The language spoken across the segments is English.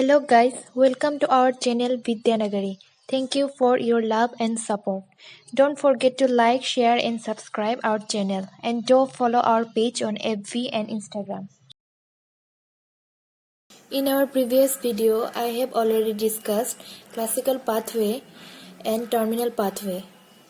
Hello guys, welcome to our channel Vidya Nagari. Thank you for your love and support. Don't forget to like, share and subscribe our channel and do follow our page on FB and Instagram. In our previous video, I have already discussed classical pathway and terminal pathway.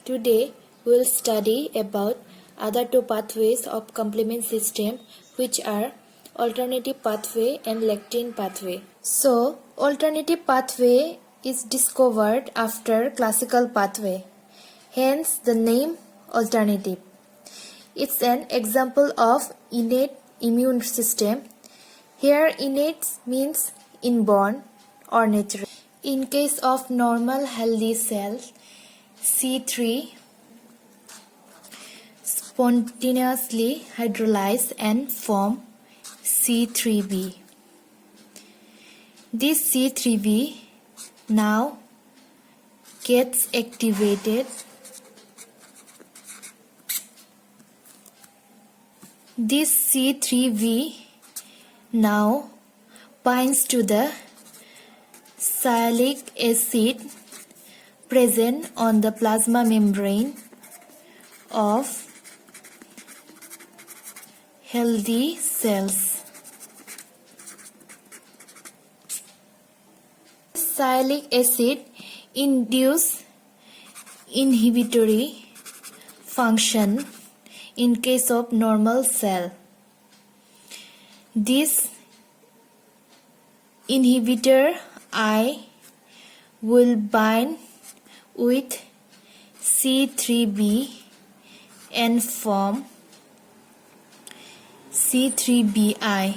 Today, we will study about other two pathways of complement system, which are alternative pathway and lectin pathway. So, alternative pathway is discovered after classical pathway. Hence, the name alternative. It's an example of innate immune system. Here, innate means inborn or natural. In case of normal healthy cells, C3 spontaneously hydrolyze and form C3b. This C3b now gets activated. This C3b now binds to the sialic acid present on the plasma membrane of healthy cells. Sialic acid induces inhibitory function in case of normal cell. This inhibitor I will bind with C3b and form C3bi.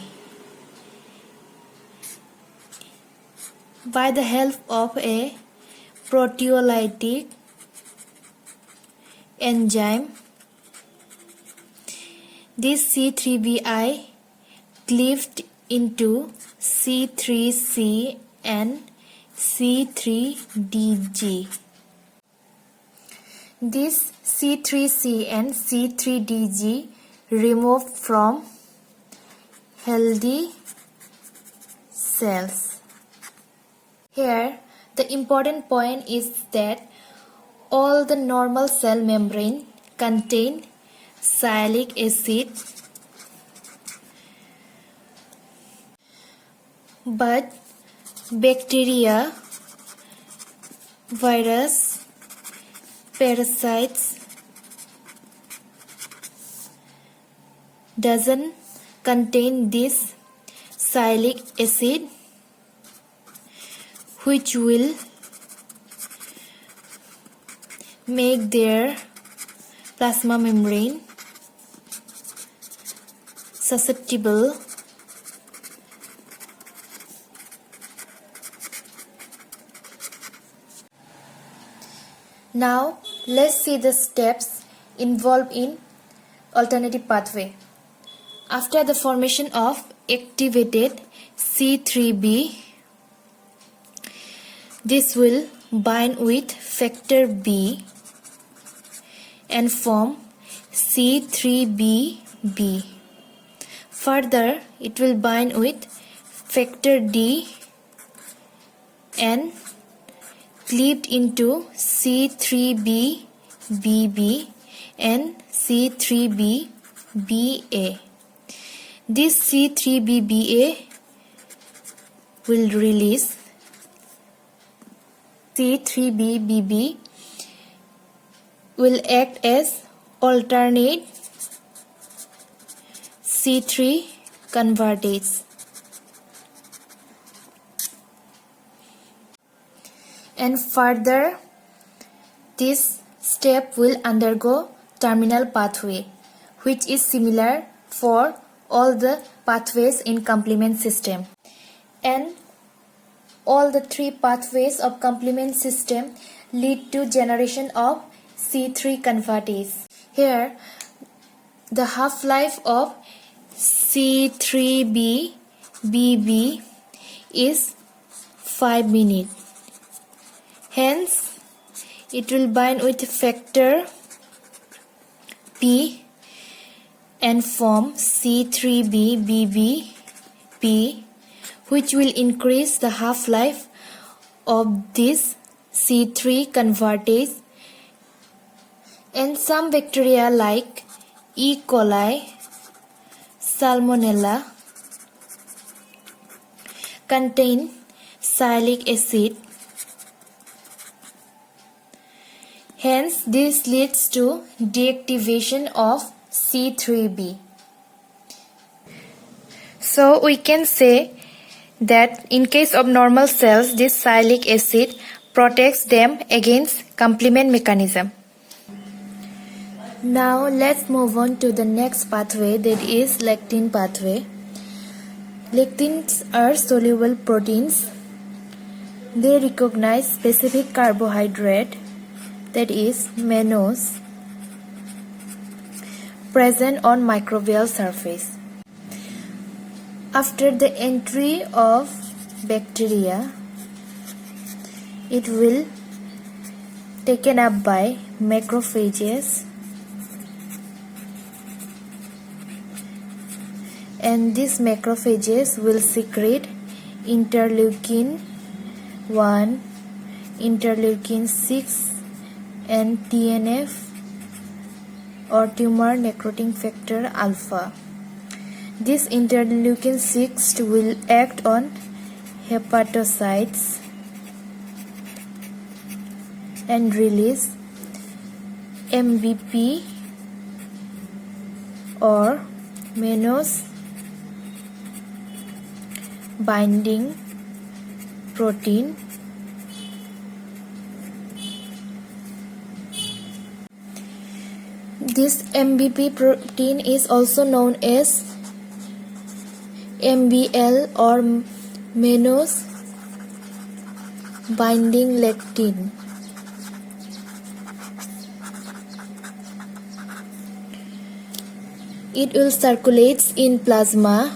By the help of a proteolytic enzyme, this C3bi cleaved into C3c and C3dg. This C3c and C3dg removed from healthy cells. Here, the important point is that all the normal cell membrane contain sialic acid, but bacteria, virus, parasites doesn't contain this sialic acid, which will make their plasma membrane susceptible Now, let's see the steps involved in alternative pathway. After the formation of activated C3b, this will bind with factor B and form C3bb. Further, it will bind with factor D and cleaved into C3bbb and C3bba. This C3bba will release C3bbb will act as alternate C3 convertase. And further, this step will undergo terminal pathway, which is similar for all the pathways in complement system. And all the three pathways of complement system lead to generation of C3 convertase. Here, the half-life of C3bbb is 5 minutes. Hence, it will bind with factor P and form C3bbb which will increase the half-life of this C3 convertase, and some bacteria like E. coli, Salmonella contain sialic acid. Hence, this leads to deactivation of C3b. So, we can say that in case of normal cells, this sialic acid protects them against complement mechanism. Now, let's move on to the next pathway, that is lectin pathway. Lectins are soluble proteins. They recognize specific carbohydrate, that is mannose, present on microbial surface. After the entry of bacteria, it will taken up by macrophages, and these macrophages will secrete interleukin 1, interleukin 6 and TNF or tumor necrotic factor alpha. This interleukin 6 will act on hepatocytes and release MBP or mannose binding protein. This MBP protein is also known as MBL or mannose binding lectin. It will circulate in plasma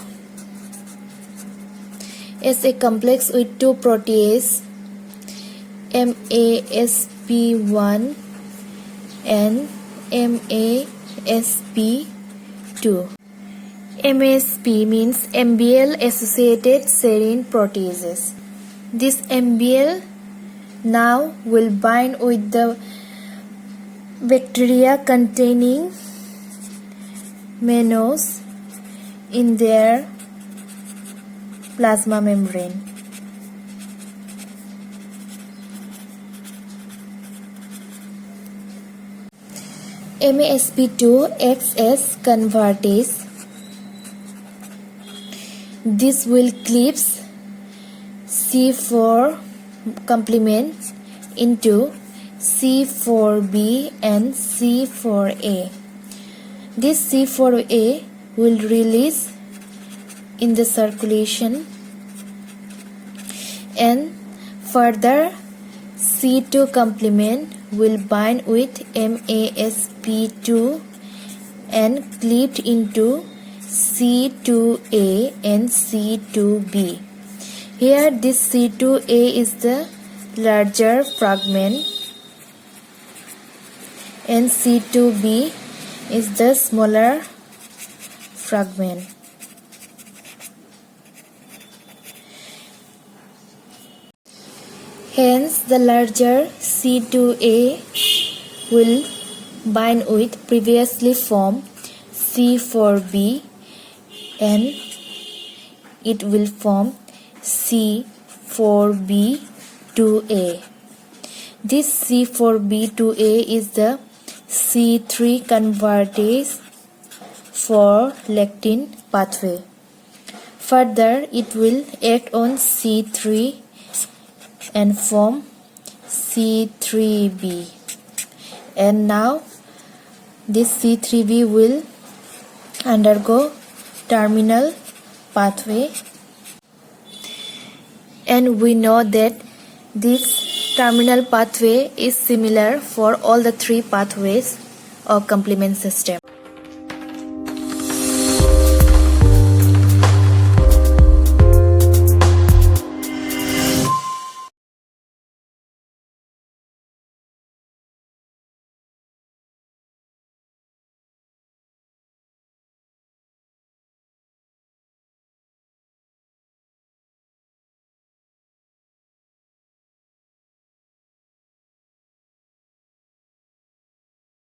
as a complex with two proteases, MASP1 and MASP2. MASP means MBL associated serine proteases. This MBL now will bind with the bacteria containing mannose in their plasma membrane. MASP2 acts as convertase. This will clips C4 complement into C4b and C4a. This C4a will release in the circulation, and further C2 complement will bind with MASP2 and clipped into C2a and C2b. Here this C2a is the larger fragment and C2b is the smaller fragment. Hence, the larger C2a will bind with previously formed C4b and it will form C4b2a. This C4b2a is the C3 convertase for lectin pathway. Further, it will act on C3 and form C3b, and now this C3b will undergo terminal pathway, and we know that this terminal pathway is similar for all the three pathways of complement system.